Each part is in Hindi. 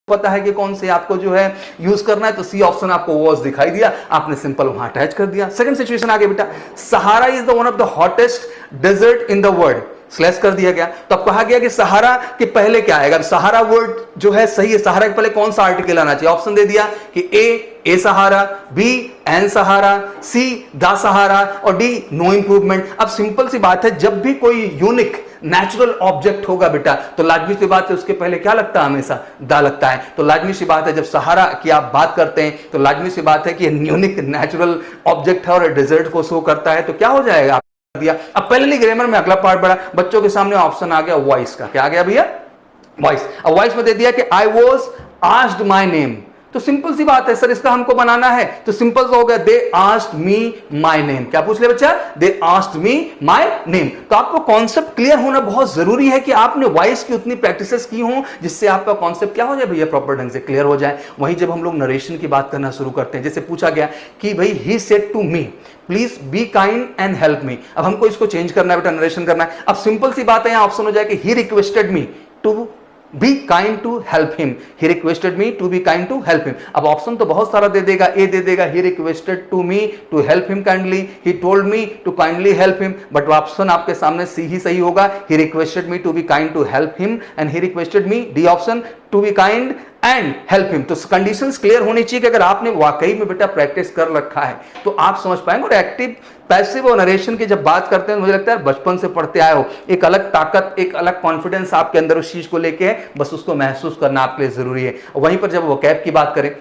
पता है कि कौन से आपको जो है यूज करना है, तो सी ऑप्शन आपको वॉज दिखाई दिया, आपने सिंपल वहां अटैच कर दिया। सेकंड सिचुएशन आगे बेटा, Sahara is the one of the hottest desert in the world, slash कर दिया गया। तो अब कहा गया कि सहारा के पहले क्या आएगा, सहारा वर्ड जो है सही है, सहारा के पहले कौन सा आर्टिकल आना चाहिए? ऑप्शन दे दिया कि A Sahara, B an Sahara, C the Sahara और डी नो इंप्रूवमेंट। अब सिंपल सी बात है, जब भी कोई यूनिक नेचुरल ऑब्जेक्ट होगा बेटा, तो लाजमी सी बात है उसके पहले क्या लगता है? हमेशा दा लगता है। तो लाजमी सी बात है जब सहारा की आप बात करते हैं तो लाजमी सी बात है कि यूनिक नेचुरल ऑब्जेक्ट है और डेजर्ट को शो करता है, तो क्या हो जाएगा दिया। अब पहले ग्रामर में अगला पार्ट बड़ा, बच्चों के सामने ऑप्शन आ गया वॉइस का। क्या आ गया भैया? वॉइस। अब वॉइस में दे दिया कि I was asked my name. तो सिंपल सी बात है सर, इसका हमको बनाना है, तो सिंपल सा हो गया they asked me my name. क्या पूछ ले बच्चा? They asked me my name. तो आपको कॉन्सेप्ट क्लियर होना बहुत जरूरी है कि आपने वॉइस की उतनी प्रैक्टिसेस की हो जिससे आपका कॉन्सेप्ट क्या हो जाए भैया, प्रॉपर ढंग से क्लियर हो जाए। वहीं जब हम लोग नरेशन की बात करना शुरू करते हैं, जैसे पूछा गया कि भाई he said to me please be kind and help me. अब हमको इसको चेंज करना है बेटा, नरेशन करना है। अब सिंपल सी बात है, यहां ऑप्शन हो जाए कि he requested me to be kind to help him, he requested me to be kind to help him. अब ऑप्शन तो बहुत सारा दे देगा, ए दे देगा he requested to me to help him kindly, he told me to kindly help him, but option आपके सामने सी ही सही होगा, he requested me to be kind to help him and he requested me, D option, to be kind and help him. तो कंडीशंस क्लियर होनी चाहिए कि अगर आपने वाकई में बेटा प्रैक्टिस कर रखा है तो आप समझ पाएंगे। और एक्टिव पैसिव और नरेशन की जब बात करते हैं, मुझे लगता है बचपन से पढ़ते आए हो, एक अलग ताकत, एक अलग कॉन्फिडेंस आपके अंदर उस चीज को लेके है, बस उसको महसूस करना आपके लिए जरूरी है। वहीं पर जब वोकैब की बात करें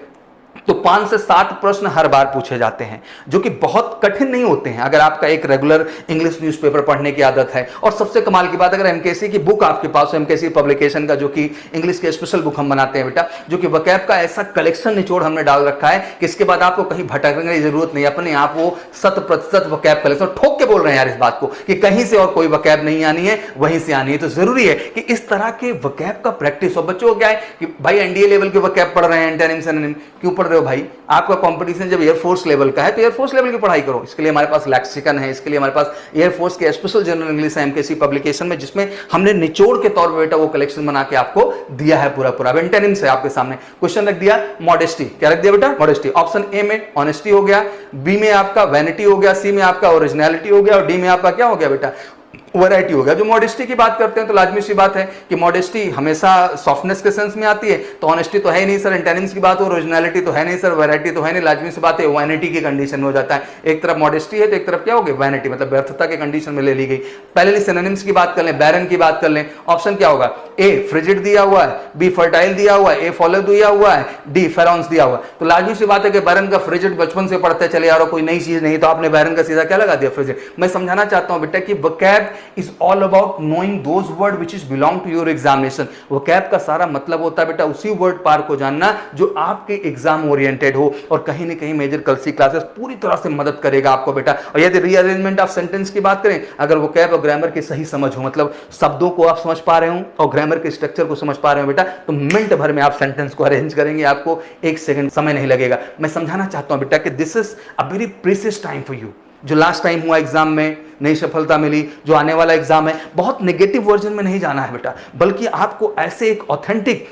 तो 5 से 7 प्रश्न हर बार पूछे जाते हैं, जो कि बहुत कठिन नहीं होते हैं अगर आपका एक रेगुलर इंग्लिश न्यूज़पेपर पढ़ने की आदत है। और सबसे कमाल की बात, अगर एमकेसी की बुक आपके पास है, एमकेसी पब्लिकेशन का, जो कि इंग्लिश के स्पेशल बुक हम बनाते हैं बेटा, जो कि वोकैब का ऐसा कलेक्शन निचोड़ हमने डाल रखा है कि इसके बाद आपको कहीं भटकने की जरूरत नहीं, अपने आप वो 100% वोकैब कलेक्शन। ठोक के बोल रहे हैं यार इस बात को कि कहीं से और कोई वोकैब नहीं आनी है, वहीं से आनी है। तो जरूरी है कि इस तरह के वोकैब का प्रैक्टिस हो। बच्चों को क्या है कि भाई एनडीए लेवल के वोकैब पढ़ रहे हैं, एंटोनिम सिनोनिम क्यों पढ़ रहे हो भाई? आपका कंपटीशन जब एयरफोर्स लेवल का है तो एयरफोर्स लेवल की पढ़ाई करो। इसके लिए हमारे पास लैक्सिकन है, इसके लिए हमारे पास एयरफोर्स के स्पेशल जनरल इंग्लिश है एमकेसी पब्लिकेशन में, जिसमें हमने निचोड़ के तौर पर बेटा वो कलेक्शन बना के आपको दिया है पूरा पूरा। एंटोनिम्स है आपके सामने, क्वेश्चन रख दिया मॉडेस्टी। क्या रख दिया बेटा? मॉडेस्टी। ऑप्शन ए में ऑनेस्टी हो गया, बी में आपका वैनिटी हो गया, सी में आपका ओरिजिनलिटी हो गया और डी में आपका क्या हो गया बेटा? वैरायटी हो गया। जो मॉडेस्टी की बात करते हैं तो लाजमी सी बात है कि मॉडेस्टी हमेशा सॉफ्टनेस के सेंस में आती है, तो ऑनेस्टी तो है ही नहीं सर। एंटोनिम्स की बात हो, ओरिजिनलिटी तो है नहीं सर, वैरायटी तो है नहीं, लाजमी सी बात है वैनिटी की कंडीशन में हो जाता है। एक तरफ मॉडेस्टी है तो एक तरफ क्या हो गया? वैनिटी, मतलब व्यर्थता के कंडीशन में ले ली गई। पहले सिनोनिम्स की बात कर लें, बैरन की बात कर लें। ऑप्शन क्या होगा? ए फ्रिजिड दिया हुआ है, बी फर्टाइल दिया हुआ है, ए फॉलो दिया हुआ है, डी फेरोन्स दिया हुआ है। तो लाजमी सी बात है कि बैरन का फ्रिजिड बचपन से पढ़ते चले यार, कोई नई चीज नहीं, तो आपने बैरन का सीधा क्या लगा दिया? फ्रिजिड। मैं समझाना चाहता हूं बेटा कि vocab is all about knowing those word which is belong to your examination। Vocab का सारा मतलब होता है बेटा उसी वर्ड पार को जानना जो आपके एग्जाम ओरिएंटेड हो, और कहीं ना कहीं मेजर कलसी क्लासेस पूरी तरह से मदद करेगा आपको बेटा। और यदि रीअरेंजमेंट ऑफ सेंटेंस की बात करें, अगर वोकैब और ग्रामर की सही समझ हो, मतलब शब्दों को आप समझ पा रहे हो और ग्रामर के स्ट्रक्चर को समझ पा रहे हो बेटा, तो मिनट भर में आप सेंटेंस को अरेंज करेंगे, आपको 1 सेकंड समय नहीं लगेगा। मैं समझाना चाहता हूं बेटा कि this is a very precious time for you. जो लास्ट टाइम हुआ एग्जाम में नई सफलता मिली, जो आने वाला एग्जाम है, बहुत नेगेटिव वर्जन में नहीं जाना है बेटा, बल्कि आपको ऐसे एक ऑथेंटिक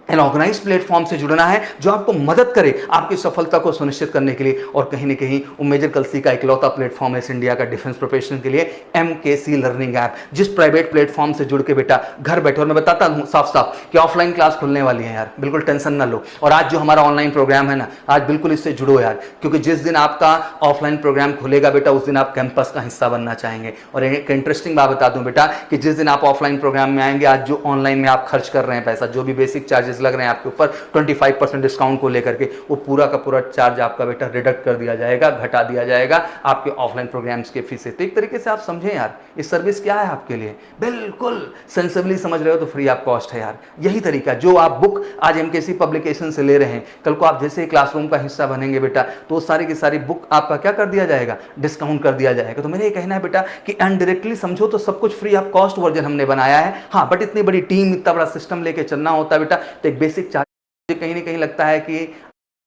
एन ऑर्गेनाइज प्लेटफॉर्म से जुड़ना है जो आपको मदद करे आपकी सफलता को सुनिश्चित करने के लिए। और कहीं ना कहीं वो मेजर कलसी का इकलौता प्लेटफॉर्म है इस इंडिया का डिफेंस प्रोफेशन के लिए, एमकेसी लर्निंग ऐप, जिस प्राइवेट प्लेटफॉर्म से जुड़ के बेटा घर बैठे, और मैं बताता हूँ साफ साफ कि ऑफलाइन क्लास खुलने वाली है यार, बिल्कुल टेंशन ना लो। और आज जो हमारा ऑनलाइन प्रोग्राम है ना, आज बिल्कुल इससे जुड़ो यार, क्योंकि जिस दिन आपका ऑफलाइन प्रोग्राम खुलेगा बेटा उस दिन आप कैंपस का हिस्सा बनना चाहेंगे। और एक इंटरेस्टिंग बात बता दूं बेटा कि जिस दिन आप ऑफलाइन प्रोग्राम में आएंगे, आज जो ऑनलाइन में आप खर्च कर रहे हैं पैसा, जो भी बेसिक चार्जेस लग रहे हैं आपके ऊपर 25% डिस्काउंट को लेकर के, वो पूरा का पूरा चार्ज आपका बेटा रिडक्ट कर दिया जाएगा, घटा दिया जाएगा आपके ऑफलाइन प्रोग्राम्स के फीस से। तो एक तरीके से आप समझें यार, इस सर्विस क्या है आपके लिए, बिल्कुल सेंसिबली समझ रहे हो तो फ्री ऑफ कॉस्ट है यार। यही तरीका जो आप बुक आज एमकेसी पब्लिकेशन से ले रहे हैं, कल को आप जैसे क्लासरूम का हिस्सा बनेंगे बेटा, तो सारी की सारी बुक आपका क्या कर दिया जाएगा? डिस्काउंट कर दिया जाएगा। तो मेरा ये कहना है बेटा कि इनडायरेक्टली समझो तो सब कुछ फ्री ऑफ कॉस्ट वर्जन हमने बनाया है। हाँ, बट इतनी बड़ी टीम, इतना बड़ा सिस्टम लेके चलना होता है बेटा, तो एक बेसिक चार्ज कहीं ना कहीं लगता है कि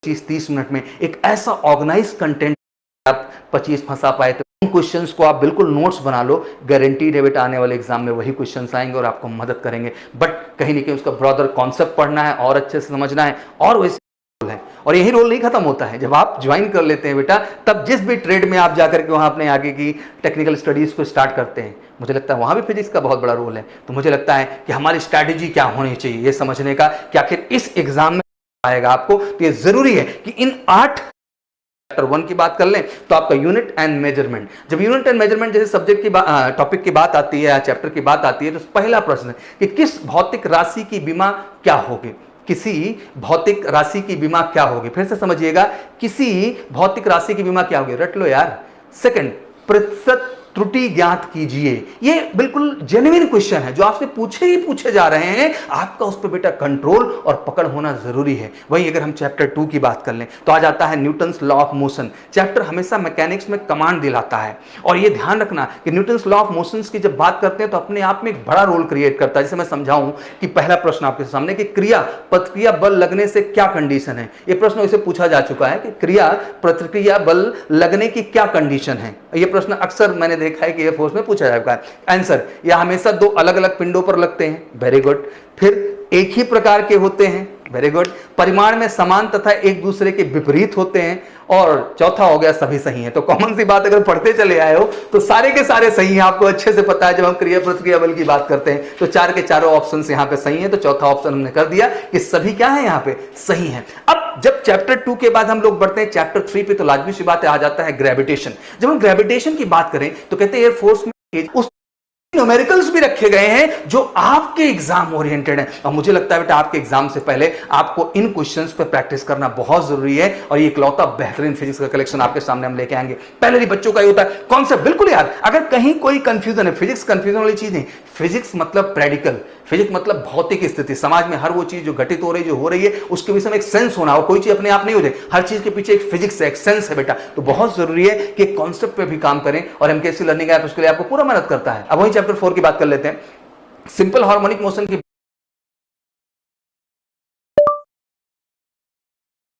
25-30 मिनट में एक ऐसा ऑर्गेनाइज कंटेंट आप 25 फंसा पाए तो क्वेश्चंस को आप बिल्कुल नोट्स बना लो, गारंटीड है बेटा आने वाले एग्जाम में वही क्वेश्चंस आएंगे और आपको मदद करेंगे। बट कहीं ना कहीं उसका ब्रॉडर कॉन्सेप्ट पढ़ना है और अच्छे से समझना है, और वैसे है। और यही रोल नहीं खत्म होता है, जब आप ज्वाइन कर लेते हैं बेटा, तब जिस भी ट्रेड में आप जाकर के वहां अपने आगे की टेक्निकल स्टडीज को स्टार्ट करते हैं, मुझे लगता है वहां भी फिजिक्स का बहुत बड़ा रोल है। तो मुझे लगता है कि हमारी स्ट्रैटेजी क्या होनी चाहिए ये समझने का कि आखिर इस एग्जाम में आएगा आपको, तो ये जरूरी है कि इन 8 चैप्टर 1 की बात कर लें तो आपका यूनिट एंड मेजरमेंट, जब यूनिट एंड मेजरमेंट जैसे सब्जेक्ट की टॉपिक की बात आती है या चैप्टर की बात आती है, तो पहला प्रश्न है कि किस भौतिक राशि की बीमा क्या होगी, किसी भौतिक राशि की बीमा क्या होगी। फिर से समझिएगा, किसी भौतिक राशि की बीमा क्या होगी, रट लो यार। सेकंड, प्रतिशत त्रुटि ज्ञात कीजिए। ये बिल्कुल जेन्युइन क्वेश्चन है जो आपसे पूछे ही पूछे जा रहे हैं, आपका उस पर बेटा कंट्रोल और पकड़ होना जरूरी है। वहीं अगर हम चैप्टर 2 की बात कर लें तो आ जाता है Newton's law of motion. Chapter हमेशा मैकेनिक्स में कमांड दिलाता है, और ये ध्यान रखना कि न्यूटन्स लॉ ऑफ मोशन की जब बात करते हैं तो अपने आप में एक बड़ा रोल क्रिएट करता है। जैसे मैं समझाऊं कि पहला प्रश्न आपके सामने कि क्रिया प्रतिक्रिया बल लगने से क्या कंडीशन है, ये प्रश्न इसे पूछा जा चुका है कि क्रिया प्रतिक्रिया बल लगने की क्या कंडीशन है। ये प्रश्न अक्सर मैंने देखा है कि एयरफोर्स में पूछा जाता है। आंसर, यह हमेशा 2 अलग अलग पिंडों पर लगते हैं, वेरी गुड। फिर एक ही प्रकार के होते हैं, वेरी गुड। परिमाण में समान तथा एक दूसरे के विपरीत होते हैं, और चौथा हो गया सभी सही है। तो कॉमन सी बात अगर पढ़ते चले आए हो तो सारे के सारे सही हैं, आपको अच्छे से पता है। जब हम क्रिया प्रतिक्रिया बल की बात करते हैं तो 4 के चारों ऑप्शन यहाँ पे सही है, तो चौथा ऑप्शन हमने कर दिया कि सभी क्या है यहाँ पे सही है। अब जब चैप्टर 2 के बाद हम लोग बढ़ते हैं चैप्टर 3 पे, तो लाजमी सी बात आ जाता है ग्रेविटेशन। जब हम ग्रेविटेशन की बात करें तो कहते हैं एयरफोर्स में उस न्यूमेरिकल्स भी रखे गए हैं जो आपके एग्जाम ओरिएंटेड है, और मुझे लगता है बेटा आपके एग्जाम से पहले आपको इन क्वेश्चंस पे प्रैक्टिस करना बहुत जरूरी है। और ये इकलौता बेहतरीन फिजिक्स का कलेक्शन आपके सामने हम लेके आएंगे। पहले ही बच्चों का ही होता है कॉन्सेप्ट, बिल्कुल यार अगर कहीं कोई कंफ्यूजन है, फिजिक्स कंफ्यूजन वाली चीज नहीं। फिजिक्स मतलब प्रैक्टिकल, फिजिक्स मतलब भौतिक स्थिति, समाज में हर वो चीज जो घटित हो रही है, जो हो रही है, उसके विषय में एक सेंस होना, और कोई चीज अपने आप नहीं हो जाए, हर चीज के पीछे एक फिजिक्स है, एक सेंस है बेटा। तो बहुत जरूरी है कि कॉन्सेप्ट पे भी काम करें, और एमकेएससी लर्निंग ऐप उसके लिए आपको पूरा मदद करता है। अब वही चैप्टर 4 की बात कर लेते हैं। सिंपल हार्मोनिक मोशन की